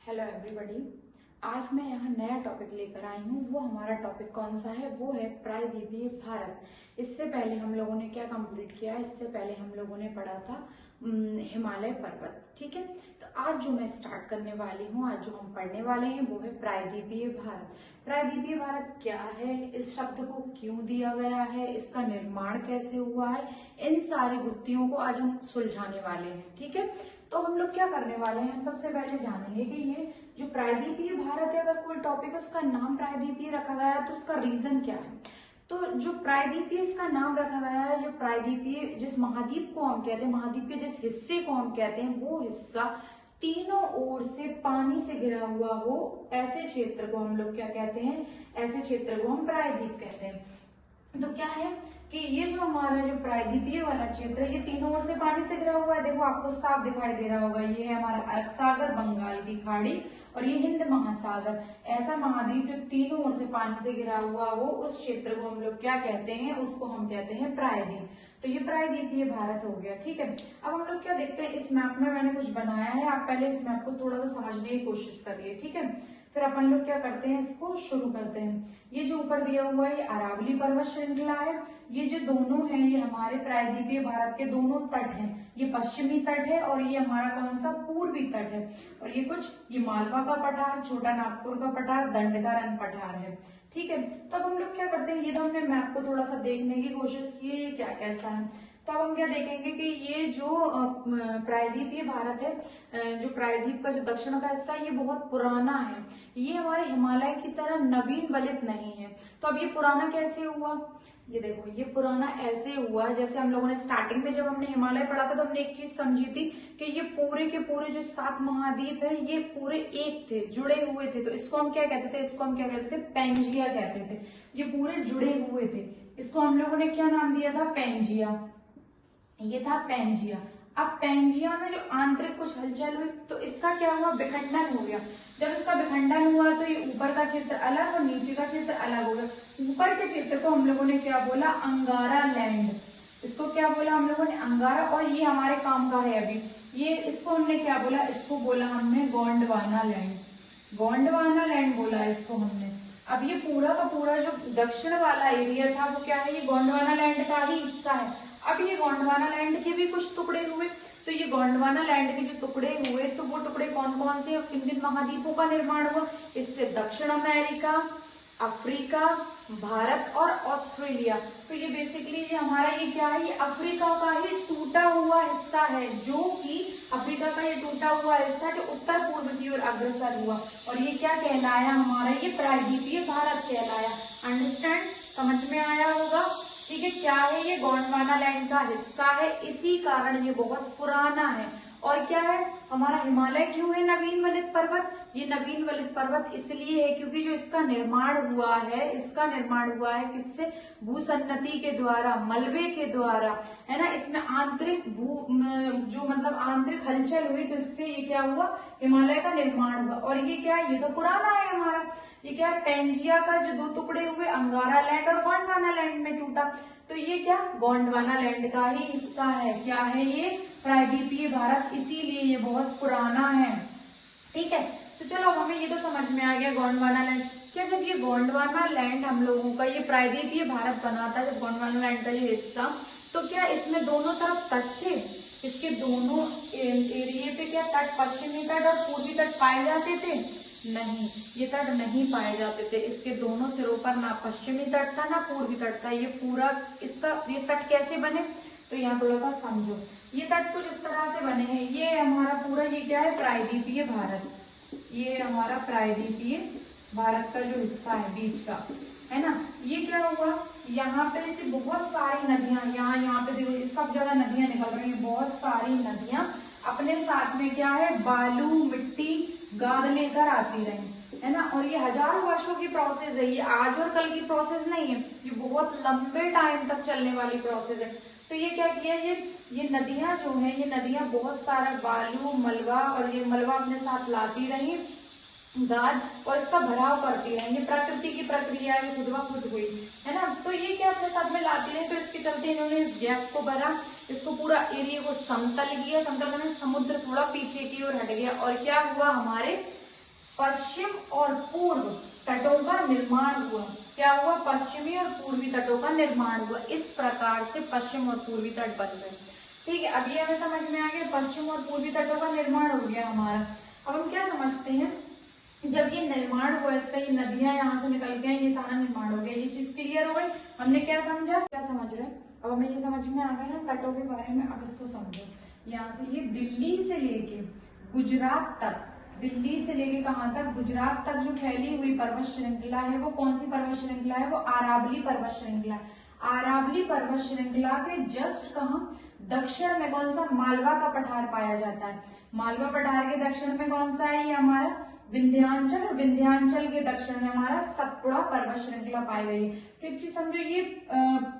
Hello everybody. आज मैं यहाँ नया टॉपिक लेकर आई हूँ। वो हमारा टॉपिक कौन सा है? वो है प्रायद्वीपीय भारत। इससे पहले हम लोगों ने क्या कंप्लीट किया? इससे पहले हम लोगों ने पढ़ा था हिमालय पर्वत। ठीक है, तो आज जो मैं स्टार्ट करने वाली हूँ, आज जो हम पढ़ने वाले हैं वो है प्रायद्वीपीय भारत। प्रायद्वीपीय भारत क्या है, इस शब्द को क्यों दिया गया है, इसका निर्माण कैसे हुआ है, इन सारी गुत्थियों को आज हम सुलझाने वाले हैं। ठीक है, तो हम लोग क्या करने वाले हैं, हम सबसे पहले जानेंगे कि ये जो प्रायद्वीपीय भारत है, अगर कोई टॉपिक है उसका नाम प्रायद्वीपीय रखा गया है तो उसका रीजन क्या है। तो जो प्रायद्वीपीय इसका नाम रखा गया है, जो प्रायद्वीपीय जिस महाद्वीप को हम कहते हैं, महाद्वीप के जिस हिस्से को हम कहते हैं, वो हिस्सा तीनों ओर से पानी से घिरा हुआ हो, ऐसे क्षेत्र को हम लोग क्या कहते हैं, ऐसे क्षेत्र को हम प्रायद्वीप कहते हैं। तो क्या है कि ये जो हमारा जो प्रायद्वीपीय वाला क्षेत्र है, ये तीनों ओर से पानी से घिरा हुआ है। देखो आपको साफ दिखाई दे रहा होगा, ये है हमारा अरब सागर, बंगाल की खाड़ी और ये हिंद महासागर। ऐसा महाद्वीप जो तीनों ओर से पानी से घिरा हुआ हो, उस क्षेत्र को हम लोग क्या कहते हैं, उसको हम कहते हैं प्रायद्वीप। तो ये प्रायद्वीपीय भारत हो गया। ठीक है, अब हम लोग क्या देखते हैं, इस मैप में मैंने कुछ बनाया है, आप पहले इस मैप को थोड़ा सा समझने की कोशिश करिए। ठीक है, फिर अपन लोग क्या करते हैं, इसको शुरू करते हैं। ये जो ऊपर दिया हुआ है, ये अरावली पर्वत श्रृंखला है। ये जो दोनों हैं, ये हमारे प्रायद्वीपीय भारत के दोनों तट हैं। ये पश्चिमी तट है और ये हमारा कौन सा, पूर्वी तट है। और ये मालवा का पठार, छोटा नागपुर का पठार, दंडकारण्य पठार है। ठीक है, तो अब हम लोग क्या करते हैं, ये तो हमने मैप को थोड़ा सा देखने की कोशिश की है, क्या कैसा है। तो अब हम क्या देखेंगे कि ये जो प्रायद्वीपीय भारत है, जो प्रायद्वीप का जो दक्षिण का हिस्सा है, ये बहुत पुराना है। ये हमारे हिमालय की तरह नवीन वलित नहीं है। तो अब ये पुराना कैसे हुआ, ये देखो, ये पुराना ऐसे हुआ जैसे हम लोगों ने स्टार्टिंग में जब हमने हिमालय पढ़ा था तो हमने एक चीज समझी थी कि ये पूरे के पूरे जो 7 महाद्वीप है, ये पूरे एक थे, जुड़े हुए थे। तो इसको हम क्या कहते थे, इसको हम क्या कहते थे, पैंजिया कहते थे। ये पूरे जुड़े हुए थे, इसको हम लोगों ने क्या नाम दिया था, पैंजिया। ये था पैंजिया। अब पैंजिया में जो आंतरिक कुछ हलचल हुई तो इसका क्या हुआ, विखंडन हो गया। जब इसका विखंडन हुआ तो ये ऊपर का क्षेत्र अलग और नीचे का क्षेत्र अलग हो गया। ऊपर के क्षेत्र को हम लोगों ने क्या बोला, अंगारा लैंड। इसको क्या बोला हम लोगों ने, अंगारा। और ये हमारे काम का है अभी, ये इसको हमने क्या बोला, इसको बोला हमने गोंडवाना लैंड। गोंडवाना लैंड बोला इसको हमने। अब ये पूरा का पूरा जो दक्षिण वाला एरिया था वो क्या है, ये गोंडवाना लैंड का ही हिस्सा है। अब ये गोंडवाना लैंड के भी कुछ टुकड़े हुए। तो ये गोंडवाना लैंड के जो टुकड़े हुए, तो वो टुकड़े कौन कौन से, किन किन महाद्वीपों का निर्माण हुआ, इससे दक्षिण अमेरिका, अफ्रीका, भारत और ऑस्ट्रेलिया। तो ये बेसिकली ये हमारा ये क्या है, ये अफ्रीका का ही टूटा हुआ हिस्सा है, जो कि अफ्रीका का ये टूटा हुआ हिस्सा जो उत्तर पूर्व की ओर अग्रसर हुआ। और ये क्या कहलाया हमारा, ये प्रायद्वीपीय भारत कहलाया। अंडरस्टैंड, समझ में आया होगा। ठीक है, क्या है, ये गोंडवाना लैंड का हिस्सा है, इसी कारण ये बहुत पुराना है। और क्या है, हमारा हिमालय क्यों है नवीन वलित पर्वत, ये नवीन वलित पर्वत इसलिए है क्योंकि जो इसका निर्माण हुआ है, इसका निर्माण हुआ है किससे, भूसन्नति के द्वारा, मलबे के द्वारा, है ना। इसमें आंतरिक जो मतलब आंतरिक हलचल हुई, तो इससे ये क्या हुआ, हिमालय का निर्माण हुआ। और ये क्या है, ये तो पुराना है हमारा। ये क्या है, पैंजिया का जो 2 टुकड़े हुए, अंगारा लैंड और गोंडवाना लैंड में टूटा, तो ये क्या, गोंडवाना लैंड का ही हिस्सा है। क्या है ये, प्रायद्वीपीय भारत, इसीलिए ये बहुत पुराना है। ठीक है, तो चलो हमें ये तो समझ में आ गया गोंडवाना लैंड। क्या जब ये गोंडवाना लैंड हम लोगों का ये प्रायद्वीपीय भारत बना था, जब गोंडवाना लैंड का ये हिस्सा, तो क्या इसमें दोनों तरफ तट थे, इसके दोनों एरिया पे क्या तट, पश्चिमी तट और पूर्वी तट पाए जाते थे? नहीं, ये तट नहीं पाए जाते थे। इसके दोनों सिरों पर ना पश्चिमी तट था ना पूर्वी तट था। ये पूरा इसका ये तट कैसे बने, तो यहाँ थोड़ा सा समझो। ये तट कुछ इस तरह से बने हैं। ये हमारा पूरा ये क्या है, प्रायद्वीपीय भारत। ये हमारा प्रायद्वीपीय भारत का जो हिस्सा है बीच का, है ना। ये क्या हुआ, यहाँ पे से बहुत सारी नदियां, यहाँ पे देखो सब जगह नदियां निकल रही हैं, बहुत सारी नदियां अपने साथ में क्या है, बालू मिट्टी गाद लेकर आती रही, है ना। और ये हजारों वर्षों की प्रोसेस है, ये आज और कल की प्रोसेस नहीं है, ये बहुत लंबे टाइम तक चलने वाली प्रोसेस है। तो ये क्या किया, ये नदियां जो है, ये नदियां बहुत सारा बालू, मलबा, और ये मलबा अपने साथ लाती रही, गाद, और इसका भराव करती रही। ये प्रकृति की प्रक्रिया है, खुद ब खुद हुई, है ना। तो ये क्या अपने साथ में लाती रही, तो इसके चलते इन्होंने इस गैप को भरा, इसको पूरा एरिया को समतल किया। समतल करने समुद्र थोड़ा पीछे की ओर हट गया, और क्या हुआ, हमारे पश्चिम और पूर्व तटों का निर्माण हुआ। क्या हुआ? पश्चिमी और पूर्वी तटों का निर्माण हुआ। इस प्रकार से पश्चिम और पूर्वी तट बन गए। ठीक है, अब ये हमें समझ में आ गया, पश्चिम और पूर्वी तटों का निर्माण हो गया हमारा। अब हम क्या समझते हैं, जब ये निर्माण हुआ इसका, ये नदियां यहाँ से निकल के ये सारा निर्माण हो गया, ये चीज क्लियर हो गई। हमने क्या समझा, क्या समझ रहे हैं? अब हमें ये समझ में आ गया ना तटों के बारे में। अब इसको समझो, यहाँ से ये दिल्ली से लेके गुजरात तक, दिल्ली से लेके कहाँ तक? गुजरात तक जो फैली हुई पर्वत श्रृंखला है वो कौन सी पर्वत श्रृंखला है? वो अरावली पर्वत श्रृंखला। अरावली पर्वत श्रृंखला के जस्ट कहाँ? दक्षिण में कौन सा? मालवा का पठार पाया जाता है। मालवा पठार के दक्षिण में कौन सा है? ये हमारा विंध्याचल, और विंध्याचल के दक्षिण में हमारा सतपुड़ा पर्वत श्रृंखला पाई गई। तो एक चीज समझो, ये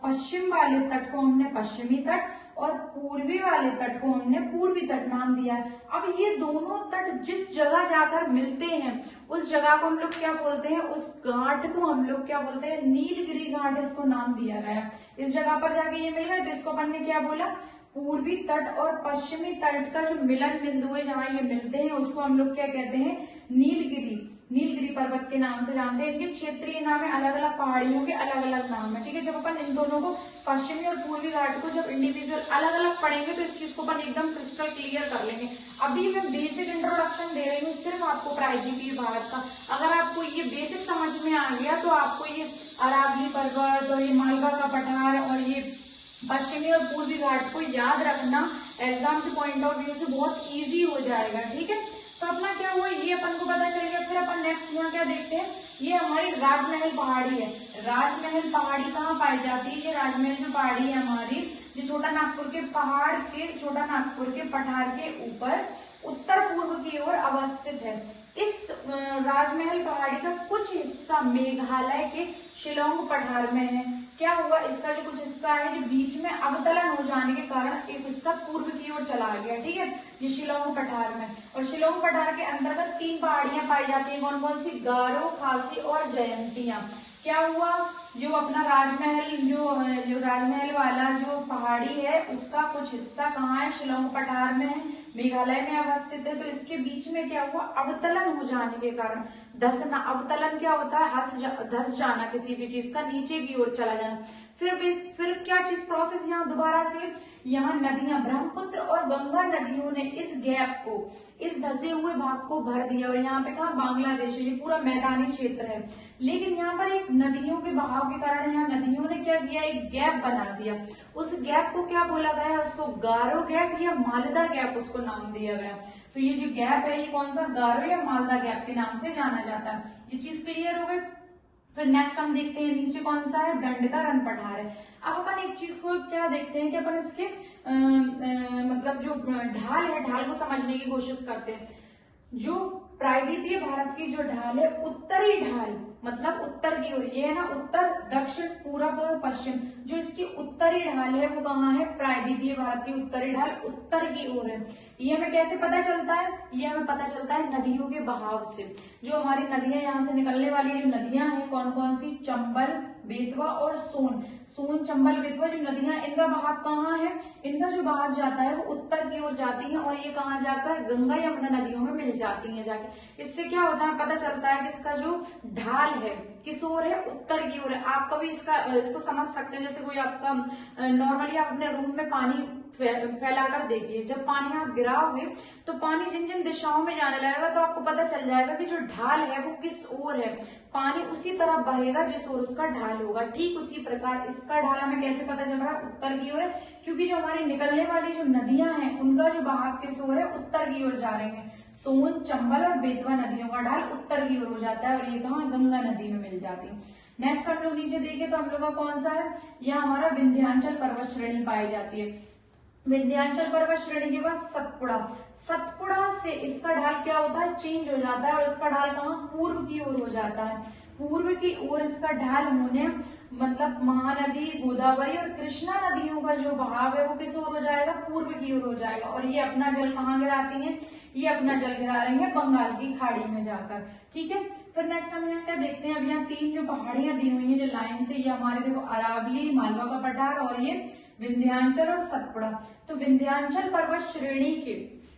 पश्चिम वाले तट को हमने पश्चिमी तट और पूर्वी वाले तट को हमने पूर्वी तट नाम दिया है। अब ये दोनों तट जिस जगह जाकर मिलते हैं उस जगह को हम लोग क्या बोलते हैं? उस घाट को हम लोग क्या बोलते हैं? नीलगिरी घाट इसको नाम दिया गया। इस जगह पर जाके ये मिल गए तो इसको अपन ने क्या बोला? पूर्वी तट और पश्चिमी तट का जो मिलन बिंदु है जहाँ ये मिलते हैं उसको हम लोग क्या कहते हैं? नीलगिरी, नीलगिरी पर्वत के नाम से जानते हैं। इनके क्षेत्रीय नाम है, अलग अलग पहाड़ियों के अलग अलग नाम है। ठीक है, जब अपन इन दोनों को पश्चिमी और पूर्वी घाट को जब इंडिविजुअल अलग अलग पढ़ेंगे तो इस चीज को अपन एकदम क्रिस्टल क्लियर कर लेंगे। अभी मैं बेसिक इंट्रोडक्शन दे रही हूँ सिर्फ आपको प्रायद्वीपीय भारत का। अगर आपको ये बेसिक समझ में आ गया तो आपको ये अरावली पर्वत और ये मालवा का पठार और ये पश्चिमी और पूर्वी घाट को याद रखना एग्जाम के पॉइंट ऑफ व्यू से बहुत इजी हो जाएगा। ठीक है, तो अपना क्या हुआ, ये अपन को पता चल गया। फिर अपन नेक्स्ट यहाँ क्या देखते हैं, ये हमारी राजमहल पहाड़ी है। राजमहल पहाड़ी कहाँ पाई जाती है? ये राजमहल जो पहाड़ी है हमारी, ये छोटा नागपुर के पहाड़ के, छोटा नागपुर के पठार के ऊपर उत्तर पूर्व की ओर अवस्थित है। इस राजमहल पहाड़ी का कुछ हिस्सा मेघालय के शिलोंग पठार में है। क्या हुआ, इसका जो कुछ हिस्सा है जो बीच में अवतलन हो जाने के कारण एक हिस्सा पूर्व की ओर चला गया। ठीक है, ये शिलोंग पठार में, और शिलोंग पठार के अंतर्गत 3 पहाड़ियां पाई जाती हैं। कौन कौन सी? गारो, खासी और जयंतिया। क्या हुआ, जो अपना राजमहल जो राजमहल वाला जो पहाड़ी है उसका कुछ हिस्सा कहाँ है? शिलोंग पठार में है, मेघालय में अवस्थित है। तो इसके बीच में क्या हुआ, अवतलन हो जाने के कारण, धसना, अवतलन क्या होता है? धस जाना किसी भी चीज का, नीचे की ओर चला जाना। फिर क्या चीज प्रोसेस यहाँ दोबारा से, यहाँ नदियां ब्रह्मपुत्र और गंगा नदियों ने इस गैप को, इस धसे हुए भाग को भर दिया। और यहाँ पे कहा बांग्लादेश है, ये पूरा मैदानी क्षेत्र है, लेकिन यहाँ पर एक नदियों के बहाव के कारण यहाँ नदियों ने क्या किया, एक गैप बना दिया। उस गैप को क्या बोला गया? उसको गारो गैप या मालदा गैप उसको नाम दिया गया। तो ये जो गैप है ये कौन सा? गारो या मालदा गैप के नाम से जाना जाता है। ये चीज क्लियर हो गई। फिर नेक्स्ट हम देखते हैं नीचे कौन सा है? दंडका रन पठार है। अब अपन एक चीज को क्या देखते हैं कि अपन इसके मतलब जो ढाल है, ढाल को समझने की कोशिश करते हैं। जो प्रायद्वीपीय भारत की जो ढाल है, उत्तरी ढाल मतलब उत्तर की ओर, ये है ना उत्तर, दक्षिण, पूरब और पश्चिम, जो इसकी उत्तरी ढाल है वो कहाँ है? प्रायद्वीपीय भारत की उत्तरी ढाल उत्तर की ओर है। ये हमें कैसे पता चलता है? ये हमें पता चलता है नदियों के बहाव से। जो हमारी नदियां यहाँ से निकलने वाली जो नदियां हैं कौन कौन सी? चंबल, बेतवा और सोन। सोन, चंबल, बेतवा जो नदियां, इनका बहाव कहाँ है? इनका जो बहाव जाता है वो उत्तर की ओर जाती है और ये कहाँ जाकर गंगा यमुना नदियों में मिल जाती है जाके। इससे क्या होता है? पता चलता है कि इसका जो ढाल है किस ओर है? उत्तर की ओर है। आप कभी इसको समझ सकते हैं, जैसे कोई आपका नॉर्मली आप अपने रूम में पानी फैलाकर देखिए, जब पानी आप गिराओगे तो पानी जिन जिन दिशाओं में जाने लगेगा तो आपको पता चल जाएगा कि जो ढाल है वो किस ओर है। पानी उसी तरफ बहेगा जिस ओर उसका ढाल होगा। ठीक उसी प्रकार इसका ढाल हमें कैसे पता चल रहा है? उत्तर की ओर है, क्योंकि जो हमारी निकलने वाली जो नदियां हैं उनका जो बहाव किस ओर है? उत्तर की ओर जा रहे हैं। सोन, चंबल और बेतवा नदियों का ढाल उत्तर की ओर हो जाता है और ये कहाँ? गंगा नदी में मिल जाती है। नेक्स्ट हम लोग नीचे देखें तो हम लोग का कौन सा है? यहाँ हमारा विंध्याचल पर्वत श्रेणी पाई जाती है। विंध्याचल पर्वत श्रेणी के बाद सतपुड़ा, सतपुड़ा से इसका ढाल क्या होता है? चेंज हो जाता है और इसका ढाल कहाँ? पूर्व की ओर हो जाता है। पूर्व की ओर इसका ढाल होने मतलब महानदी, गोदावरी और कृष्णा नदियों का जो बहाव है वो किस ओर हो जाएगा? पूर्व की ओर हो जाएगा। और ये अपना जल कहाँ गिराती है? ये अपना जल गिरा रही है बंगाल की खाड़ी में जाकर। ठीक है, फिर नेक्स्ट हम यहाँ क्या देखते हैं? अब यहाँ 3 जो पहाड़ियां दी हुई है जो लाइन से, ये हमारे देखो अरावली, मालवा का पठार और ये विंध्याचल और सतपुड़ा। तो विंध्याचल पर्वत श्रेणी के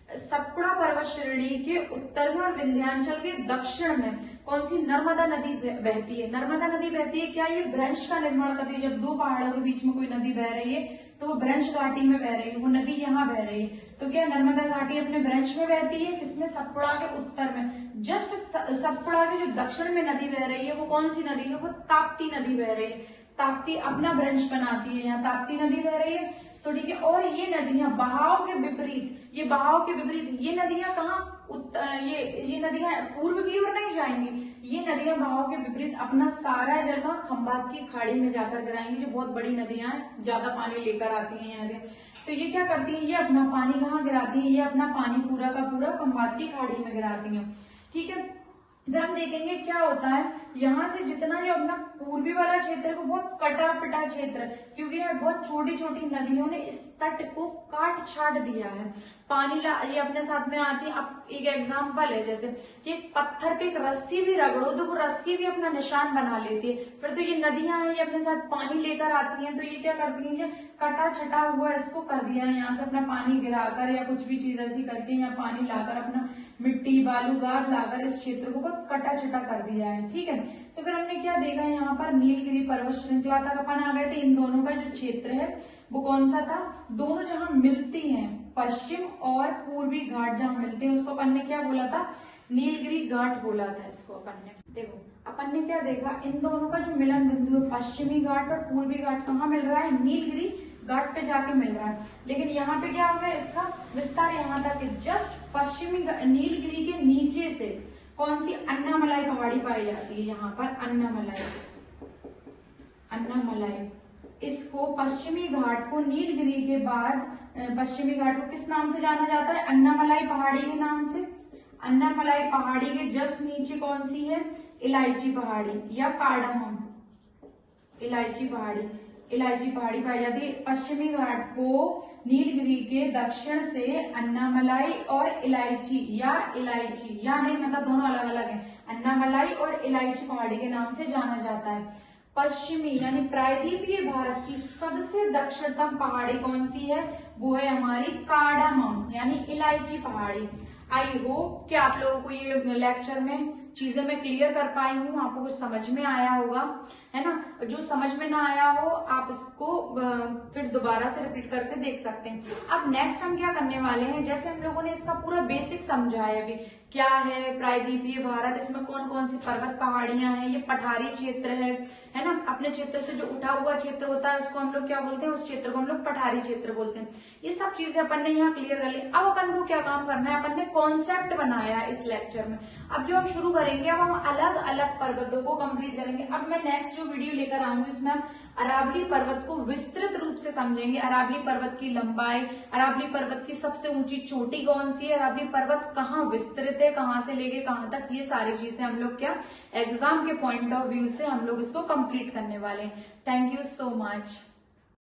सतपुड़ा पर्वत श्रेणी के उत्तर में और विंध्याचल के दक्षिण में कौन सी नर्मदा नदी बहती है। नर्मदा नदी बहती है। क्या ये भ्रंश का निर्माण करती है। जब दो पहाड़ों के बीच में कोई नदी बह रही है तो वो भ्रंश घाटी में बह रही है, वो नदी यहाँ बह रही है। तो क्या नर्मदा घाटी अपने भ्रंश में बहती है, किसमें, सतपुड़ा के उत्तर में। जस्ट सतपुड़ा के जो दक्षिण में नदी बह रही है वो कौन सी नदी है, वो ताप्ती नदी बह रही है। ताप्ती अपना भ्रंश बनाती है, यहाँ ताप्ती नदी बह रही है। तो ठीक है। और ये नदियां बहाव के विपरीत, ये बहाव के विपरीत, ये नदियां कहाँ, ये नदियां पूर्व की ओर नहीं जाएंगी, ये नदियां बहाव के विपरीत अपना सारा जगह खंभात की खाड़ी में जाकर गिराएंगी, जो बहुत बड़ी नदियां हैं, ज्यादा पानी लेकर आती हैं ये नदियां। तो ये क्या करती हैं, ये अपना पानी कहाँ गिराती है, ये अपना पानी पूरा का पूरा खंभात की खाड़ी में गिराती है। ठीक है। फिर हम देखेंगे क्या होता है, यहाँ से जितना जो अपना पूर्वी वाला क्षेत्र को बहुत कटा पिटा क्षेत्र, क्योंकि यहाँ बहुत छोटी छोटी नदियों ने इस तट को काट छाट दिया है। पानी ये अपने साथ में आती है। अब एक एग्जाम्पल है, जैसे कि पत्थर पे एक रस्सी भी रगड़ो तो वो रस्सी भी अपना निशान बना लेती है। फिर तो ये नदियां हैं, ये अपने साथ पानी लेकर आती हैं, तो ये क्या करती हैं, ये कटा छटा हुआ इसको कर दिया है, यहाँ से अपना पानी गिराकर या कुछ भी चीज ऐसी करके यहाँ पानी लाकर, अपना मिट्टी बालू गाद लाकर इस क्षेत्र को बहुत कटा छटा कर दिया है। ठीक है। तो फिर हमने क्या देखा, यहाँ पर नीलगिरी पर्वत श्रृंखला तक अपन आ गए थे। इन दोनों का जो क्षेत्र है वो कौन सा था, दोनों जहां मिलती हैं, पश्चिम और पूर्वी घाट जहां मिलते हैं, उसको अपन ने क्या बोला था, नीलगिरी घाट बोला था इसको अपन ने। देखो अपन ने क्या देखा, इन दोनों का जो मिलन बिंदु है, पश्चिमी घाट और पूर्वी घाट कहाँ मिल रहा है, नीलगिरी घाट पे जाके मिल रहा है। लेकिन यहाँ पे क्या हो गया, इसका विस्तार यहाँ तक है। जस्ट पश्चिमी नीलगिरी के नीचे से कौन सी अन्नामलाई पहाड़ी पाई जाती है, यहाँ पर अन्नामलाई, अन्नामलाई। इसको पश्चिमी घाट को नीलगिरी के बाद पश्चिमी घाट को किस नाम से जाना जाता है, अन्नामलाई पहाड़ी के नाम से। अन्नामलाई पहाड़ी के जस्ट नीचे कौन सी है, इलायची पहाड़ी या कार्डामम, इलायची पहाड़ी, इलायची पहाड़ी पाई जाती है। पश्चिमी घाट को नीलगिरी के दक्षिण से अन्नामलाई और इलायची या इलायची, या नहीं मतलब दोनों अलग अलग है, अन्नामलाई और इलायची पहाड़ी के नाम से जाना जाता है। पश्चिमी यानी प्रायद्वीपीय भारत की सबसे दक्षिणतम पहाड़ी कौन सी है, वो है हमारी कार्डामम यानी इलायची पहाड़ी। आई होप कि आप लोगों को ये लेक्चर में चीजें मैं क्लियर कर पाई हूँ, आपको कुछ समझ में आया होगा, है ना। जो समझ में ना आया हो आप इसको फिर दोबारा से रिपीट करके देख सकते हैं। अब नेक्स्ट हम क्या करने वाले हैं, जैसे हम लोगों ने इसका पूरा बेसिक समझा है, अभी क्या है प्रायद्वीपीय भारत, इसमें कौन कौन सी पर्वत पहाड़ियां हैं, ये पठारी क्षेत्र है ना। अपने क्षेत्र से जो उठा हुआ क्षेत्र होता है उसको हम लोग क्या बोलते हैं, उस क्षेत्र को हम लोग पठारी क्षेत्र बोलते हैं। ये सब चीजें अपन ने यहाँ क्लियर कर ली। अब अपन को क्या काम करना है, अपन ने कॉन्सेप्ट बनाया है इस लेक्चर में। अब जो हम शुरू करेंगे, अब हम अलग अलग पर्वतों को कंप्लीट करेंगे। अब मैं नेक्स्ट जो वीडियो लेकर आऊंगी इसमें हम अरावली पर्वत को विस्तृत रूप से समझेंगे। अरावली पर्वत की लंबाई, अरावली पर्वत की सबसे ऊंची चोटी कौन सी है, अरावली पर्वत कहाँ विस्तृत है, कहाँ से लेके कहाँ तक, ये सारी चीजें हम लोग क्या एग्जाम के पॉइंट ऑफ व्यू से हम लोग इसको कंप्लीट करने वाले हैं। Thank you so much.